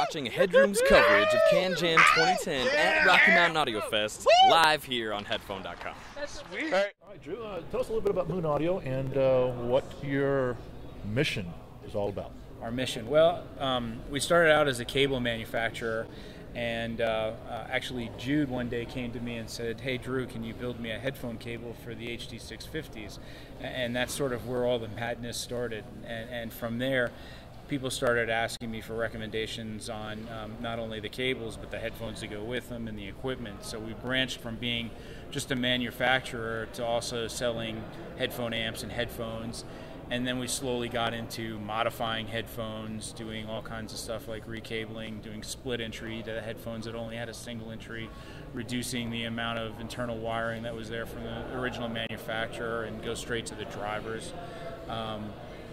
watching HeadRoom's coverage of CanJam 2010 at Rocky Mountain Audio Fest, live here on headphone.com. That's sweet. All right, Drew, tell us a little bit about Moon Audio and what your mission is all about. Our mission? Well, we started out as a cable manufacturer, and actually Jude one day came to me and said, "Hey Drew, can you build me a headphone cable for the HD 650s?" And that's sort of where all the madness started. And from there, people started asking me for recommendations on not only the cables, but the headphones to go with them and the equipment. So we branched from being just a manufacturer to also selling headphone amps and headphones. And then we slowly got into modifying headphones, doing all kinds of stuff like recabling, doing split entry to the headphones that only had a single entry, reducing the amount of internal wiring that was there from the original manufacturer and go straight to the drivers.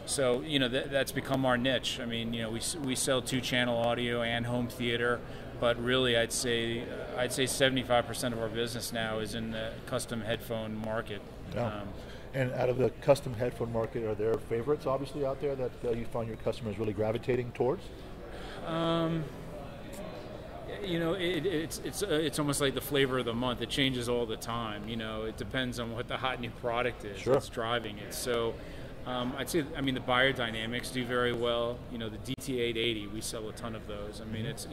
So, you know, that's become our niche. I mean, you know, we sell 2-channel audio and home theater, but really I'd say 75% of our business now is in the custom headphone market. Yeah. And out of the custom headphone market, are there favorites obviously out there that you find your customers really gravitating towards? You know, it's almost like the flavor of the month. It changes all the time. You know, it depends on what the hot new product is that's driving it. So I'd say, I mean, the buyer dynamics do very well. You know, the DT880, we sell a ton of those. I mean, it's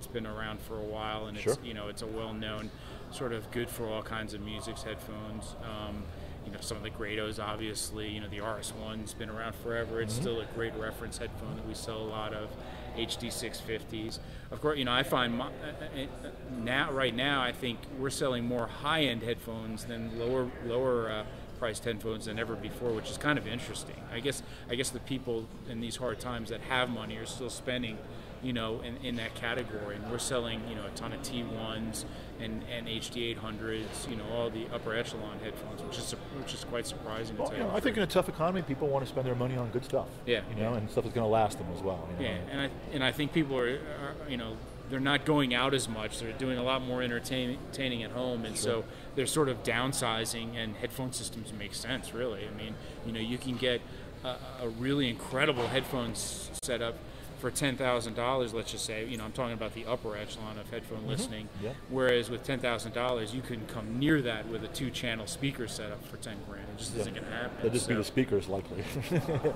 been around for a while, and it's you know, it's a well-known sort of good for all kinds of music headphones. You know, some of the Grados, obviously, you know, the RS1's been around forever. It's still a great reference headphone that we sell a lot of. HD 650s. Of course, you know, I find right now, I think we're selling more high-end headphones than lower priced headphones than ever before, which is kind of interesting. I guess the people in these hard times that have money are still spending, you know, in that category, and we're selling, you know, a ton of T1s and HD 800s, you know, all the upper echelon headphones, which is quite surprising. Well, you know, I think in a tough economy, people want to spend their money on good stuff. Yeah, you know, and stuff that's going to last them as well. You know? Yeah, and I think people are, you know, they're not going out as much. They're doing a lot more entertaining at home, and so they're sort of downsizing. And headphone systems make sense, really. I mean, you know, you can get a really incredible headphones setup for $10,000, let's just say. You know, I'm talking about the upper echelon of headphone listening. Whereas with $10,000, you couldn't come near that with a 2-channel speaker setup for $10,000. It just isn't going to happen. That'd just be the speakers, likely.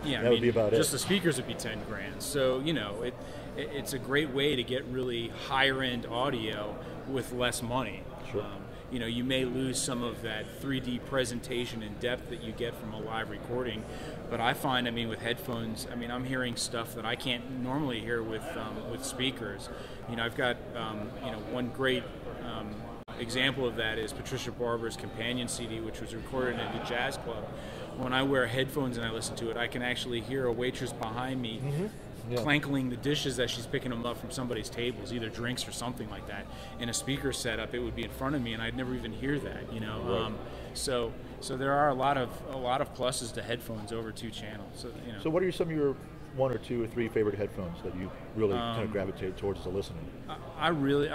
Yeah, that would be about it. Just the speakers would be $10,000. So, you know, it's a great way to get really higher end audio with less money. You know, you may lose some of that 3D presentation and depth that you get from a live recording, but I find, I mean, with headphones, I mean, I'm hearing stuff that I can't normally hear with speakers. You know, I've got, you know, one great example of that is Patricia Barber's Companion CD, which was recorded at a jazz club. When I wear headphones and I listen to it, I can actually hear a waitress behind me clankling the dishes as she's picking them up from somebody's tables, either drinks or something like that. In a speaker setup, it would be in front of me, and I'd never even hear that. You know, so there are a lot of pluses to headphones over 2 channels. So, you know. So what are some of your 1 or 2 or 3 favorite headphones that you really kind of gravitate towards as a listener? I really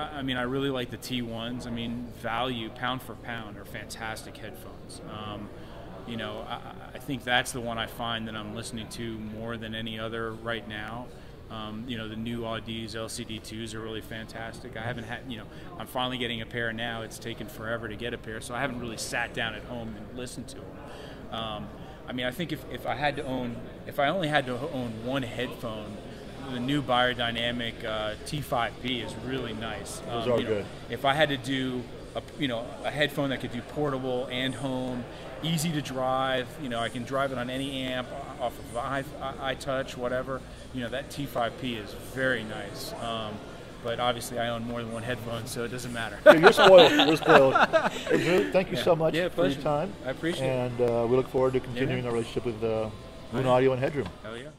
like the T1s. I mean, value pound for pound are fantastic headphones. You know, I think that's the one I find that I'm listening to more than any other right now. You know, the new Audis LCD2s are really fantastic. I haven't had, you know, I'm finally getting a pair now. It's taken forever to get a pair, so I haven't really sat down at home and listened to them. I mean, I think if I only had to own one headphone, the new Buyer Dynamic T5P is really nice. Those are good. If I had to do a headphone that could do portable and home, easy to drive, you know, I can drive it on any amp, off of iTouch, whatever, you know, that T5P is very nice. But obviously I own more than one headphone, so it doesn't matter. You're spoiled. We're spoiled. Hey, Drew, thank you so much for your time. I appreciate it. And we look forward to continuing our relationship with Moon Audio and HeadRoom. Hell yeah.